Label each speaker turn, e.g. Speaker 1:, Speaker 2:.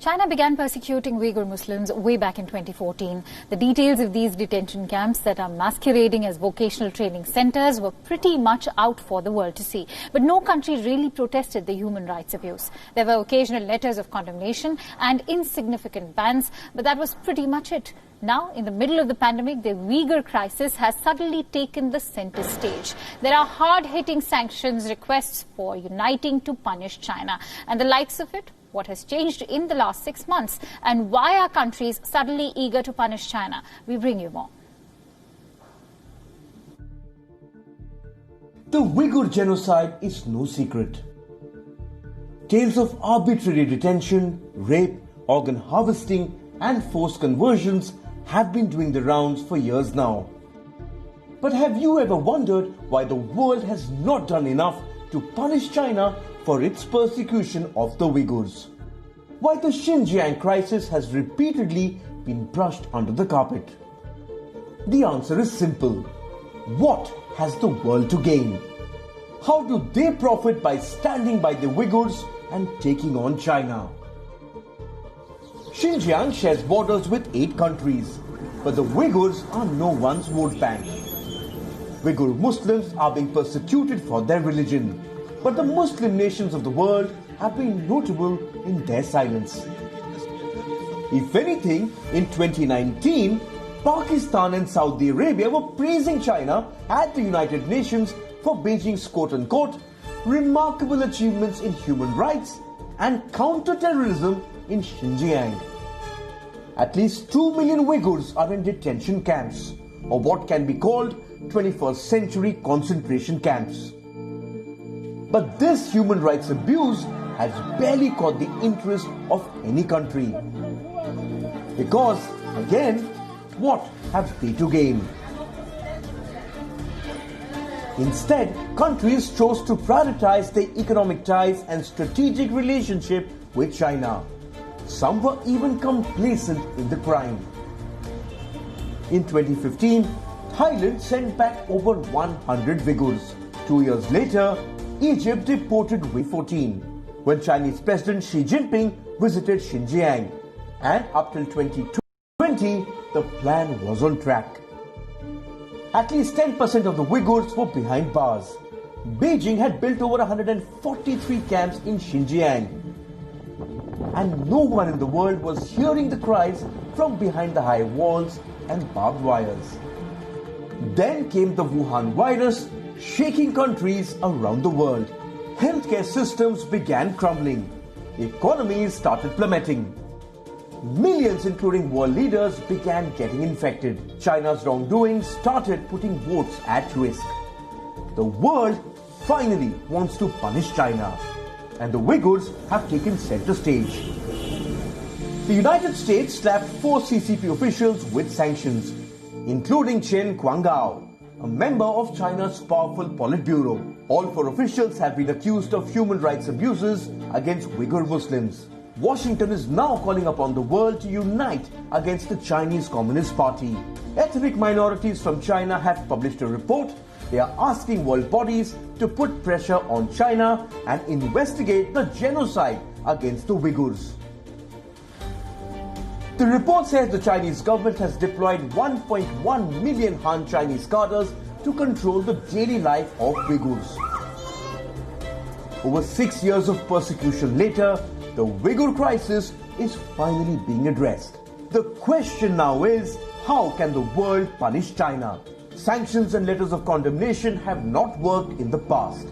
Speaker 1: China began persecuting Uyghur Muslims way back in 2014. The details of these detention camps that are masquerading as vocational training centers were pretty much out for the world to see. But no country really protested the human rights abuse. There were occasional letters of condemnation and insignificant bans, but that was pretty much it. Now, in the middle of the pandemic, the Uyghur crisis has suddenly taken the center stage. There are hard-hitting sanctions requests for uniting to punish China. And the likes of it? What has changed in the last 6 months? And why are countries suddenly eager to punish China? We bring you more.
Speaker 2: The Uyghur genocide is no secret. Tales of arbitrary detention, rape, organ harvesting and forced conversions have been doing the rounds for years now. But have you ever wondered why the world has not done enough to punish China for its persecution of the Uyghurs? Why the Xinjiang crisis has repeatedly been brushed under the carpet? The answer is simple. What has the world to gain? How do they profit by standing by the Uyghurs and taking on China? Xinjiang shares borders with 8 countries, but the Uyghurs are no one's vote bank. Uyghur Muslims are being persecuted for their religion, but the Muslim nations of the world have been notable in their silence. If anything, in 2019, Pakistan and Saudi Arabia were praising China at the United Nations for Beijing's quote-unquote remarkable achievements in human rights and counter-terrorism in Xinjiang. At least 2 million Uyghurs are in detention camps, or what can be called 21st century concentration camps. But this human rights abuse has barely caught the interest of any country. Because, again, what have they to gain? Instead, countries chose to prioritize their economic ties and strategic relationship with China. Some were even complacent in the crime. In 2015, Thailand sent back over 100 Uyghurs. 2 years later, Egypt deported 14 when Chinese President Xi Jinping visited Xinjiang. And up till 2020, the plan was on track. At least 10% of the Uyghurs were behind bars. Beijing had built over 143 camps in Xinjiang. And no one in the world was hearing the cries from behind the high walls and barbed wires. Then came the Wuhan virus, shaking countries around the world. Healthcare systems began crumbling. Economies started plummeting. Millions, including world leaders, began getting infected. China's wrongdoing started putting votes at risk. The world finally wants to punish China, and the Uyghurs have taken center stage. The United States slapped 4 CCP officials with sanctions, including Chen Guangao, a member of China's powerful Politburo. All 4 officials have been accused of human rights abuses against Uyghur Muslims. Washington is now calling upon the world to unite against the Chinese Communist Party. Ethnic minorities from China have published a report. They are asking world bodies to put pressure on China and investigate the genocide against the Uyghurs. The report says the Chinese government has deployed 1.1 million Han Chinese cadres to control the daily life of Uyghurs. Over 6 years of persecution later, the Uyghur crisis is finally being addressed. The question now is, how can the world punish China? Sanctions and letters of condemnation have not worked in the past.